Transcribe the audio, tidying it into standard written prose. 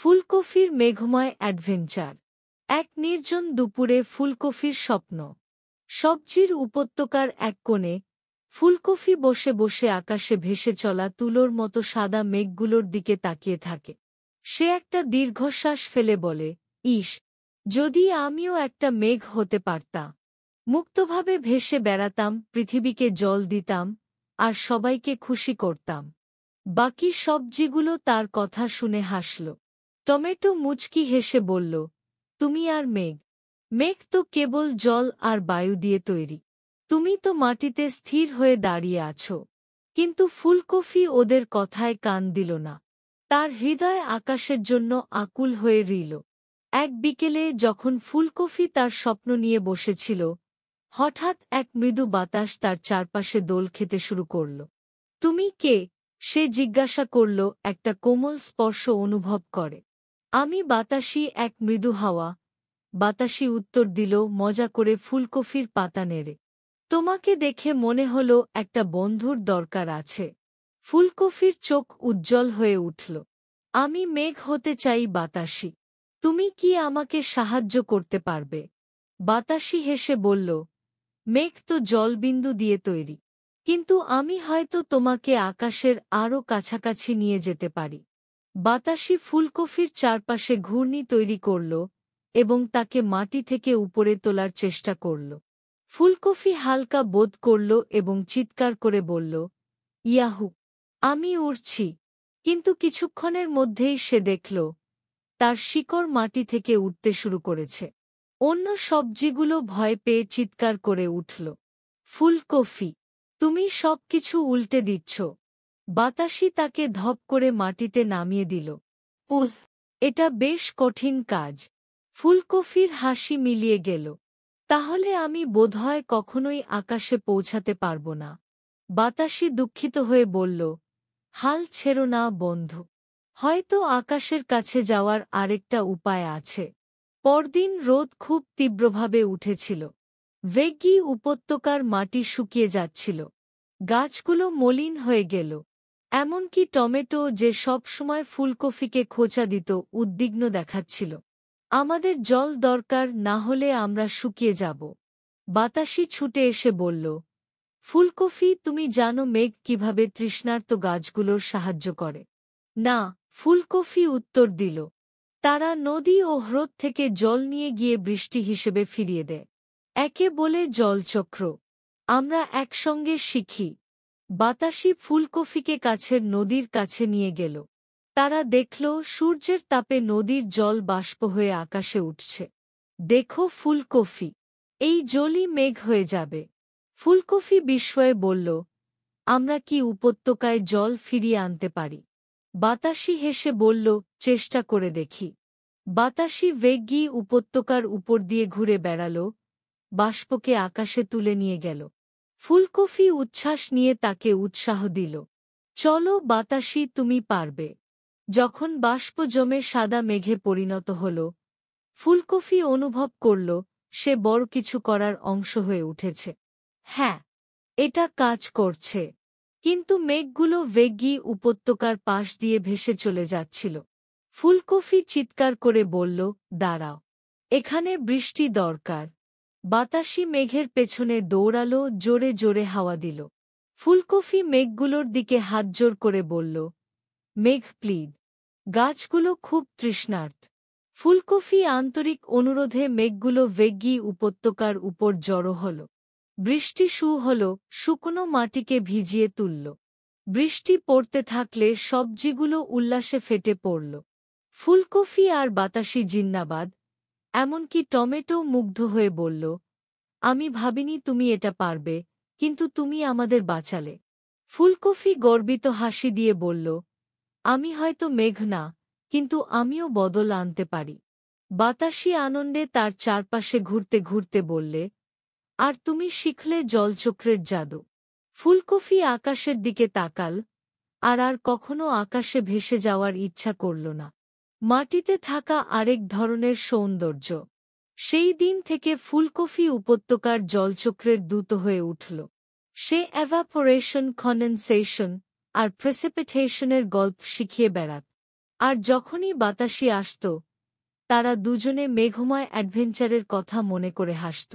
ফুলকপির মেঘময় অ্যাডভেঞ্চার। এক নির্জন দুপুরে ফুলকপির স্বপ্ন। সবজির উপত্যকার এক কোণে ফুলকপি বসে বসে আকাশে ভেসে চলা তুলোর মতো সাদা মেঘগুলোর দিকে তাকিয়ে থাকে। সে একটা দীর্ঘশ্বাস ফেলে বলে, ইস, যদি আমিও একটা মেঘ হতে পারতাম। মুক্তভাবে ভেসে বেড়াতাম, পৃথিবীকে জল দিতাম, আর সবাইকে খুশি করতাম। বাকি সবজিগুলো তার কথা শুনে হাসল। টমেটো মুচকি হেসে বলল, তুমি আর মেঘ? মেঘ তো কেবল জল আর বায়ু দিয়ে তৈরি। তুমি তো মাটিতে স্থির হয়ে দাঁড়িয়ে আছো। কিন্তু ফুলকপি ওদের কথায় কান দিল না। তার হৃদয় আকাশের জন্য আকুল হয়ে রইল। এক বিকেলে যখন ফুলকপি তার স্বপ্ন নিয়ে বসেছিল, হঠাৎ এক মৃদু বাতাস তার চারপাশে দোল খেতে শুরু করল। তুমি কে? সে জিজ্ঞাসা করল, একটা কোমল স্পর্শ অনুভব করে। আমি বাতাসি, এক মৃদু হাওয়া। বাতাসি উত্তর দিল মজা করে ফুলকপির পাতা নেড়ে। তোমাকে দেখে মনে হল একটা বন্ধুর দরকার আছে। ফুলকপির চোখ উজ্জ্বল হয়ে উঠল। আমি মেঘ হতে চাই বাতাসি। তুমি কি আমাকে সাহায্য করতে পারবে? বাতাসি হেসে বলল, মেঘ তো জলবিন্দু দিয়ে তৈরি। কিন্তু আমি হয়তো তোমাকে আকাশের আরও কাছাকাছি নিয়ে যেতে পারি। বাতাসি ফুলকপির চারপাশে ঘূর্ণি তৈরি করল এবং তাকে মাটি থেকে উপরে তোলার চেষ্টা করল। ফুলকপি হালকা বোধ করল এবং চিৎকার করে বলল, ইয়াহু, আমি উড়ছি। কিন্তু কিছুক্ষণের মধ্যেই সে দেখল তার শিকড় মাটি থেকে উঠতে শুরু করেছে। অন্য সবজিগুলো ভয় পেয়ে চিৎকার করে উঠল, ফুলকপি, তুমি সবকিছু উল্টে দিচ্ছ। বাতাসি তাকে ধপ করে মাটিতে নামিয়ে দিল। উহ, এটা বেশ কঠিন কাজ। ফুলকপির হাসি মিলিয়ে গেল। তাহলে আমি বোধহয় কখনোই আকাশে পৌঁছাতে পারব না। বাতাসি দুঃখিত হয়ে বলল, হাল ছেড়ো না বন্ধু। হয়তো আকাশের কাছে যাওয়ার আরেকটা উপায় আছে। পরদিন রোদ খুব তীব্রভাবে উঠেছিল। ভেগ্গি উপত্যকার মাটি শুকিয়ে যাচ্ছিল। গাছগুলো মলিন হয়ে গেল। এমনকি টমেটো, যে সব সময় ফুলকপিকে খোঁচা দিত, উদ্বিগ্ন দেখাচ্ছিল। আমাদের জল দরকার, না হলে আমরা শুকিয়ে যাব। বাতাসি ছুটে এসে বলল, ফুলকপি, তুমি জানো মেঘ কিভাবে তৃষ্ণার্ত গাছগুলোর সাহায্য করে? না, ফুলকপি উত্তর দিল। তারা নদী ও হ্রদ থেকে জল নিয়ে গিয়ে বৃষ্টি হিসেবে ফিরিয়ে দেয়। একে বলে জলচক্র। আমরা একসঙ্গে শিখি। বাতাসি ফুলকপিকে কাছের নদীর কাছে নিয়ে গেল। তারা দেখল সূর্যের তাপে নদীর জল বাষ্প হয়ে আকাশে উঠছে। দেখো ফুলকপি, এই জলই মেঘ হয়ে যাবে। ফুলকপি বিস্ময়ে বলল, আমরা কি উপত্যকায় জল ফিরিয়ে আনতে পারি? বাতাসি হেসে বলল, চেষ্টা করে দেখি। বাতাসি ভেগ্গি উপত্যকার উপর দিয়ে ঘুরে বেড়াল, বাষ্পকে আকাশে তুলে নিয়ে গেল। ফুলকপি উচ্ছ্বাস নিয়ে তাকে উৎসাহ দিল, চলো বাতাসি, তুমি পারবে। যখন বাষ্প জমে সাদা মেঘে পরিণত হল, ফুলকপি অনুভব করল সে বড় কিছু করার অংশ হয়ে উঠেছে। হ্যাঁ, এটা কাজ করছে। কিন্তু মেঘগুলো ভেগ্গি উপত্যকার পাশ দিয়ে ভেসে চলে যাচ্ছিল। ফুলকপি চিৎকার করে বলল, দাঁড়াও, এখানে বৃষ্টি দরকার। বাতাসি মেঘের পেছনে দৌড়ালো, জোরে জোরে হাওয়া দিল। ফুলকপি মেঘগুলোর দিকে হাত জোর করে বলল, মেঘ প্লিজ। গাছগুলো খুব তৃষ্ণার্ত। ফুলকপি আন্তরিক অনুরোধে মেঘগুলো ভেগ্গি উপত্যকার উপর জড়ো হল। বৃষ্টি শুরু হল, শুকনো মাটিকে ভিজিয়ে তুলল। বৃষ্টি পড়তে থাকলে সবজিগুলো উল্লাসে ফেটে পড়ল। ফুলকপি আর বাতাসি জিন্নাবাদ। এমনকি টমেটো মুগ্ধ হয়ে বলল, আমি ভাবিনি তুমি এটা পারবে, কিন্তু তুমি আমাদের বাঁচালে। ফুলকপি গর্বিত হাসি দিয়ে বলল, আমি হয়তো মেঘ না, কিন্তু আমিও বদল আনতে পারি। বাতাসি আনন্দে তার চারপাশে ঘুরতে ঘুরতে বললে, আর তুমি শিখলে জলচক্রের জাদু। ফুলকপি আকাশের দিকে তাকাল, আর কখনো আকাশে ভেসে যাওয়ার ইচ্ছা করল না। মাটিতে থাকা আরেক ধরনের সৌন্দর্য। সেই দিন থেকে ফুলকপি উপত্যকার জলচক্রের দূত হয়ে উঠল। সে এভাপোরেশন, কনডেনসেশন আর প্রেসিপিটেশনের গল্প শিখিয়ে বেড়াত। আর যখনই বাতাসি আসত, তারা দুজনে মেঘময় অ্যাডভেঞ্চারের কথা মনে করে হাসত।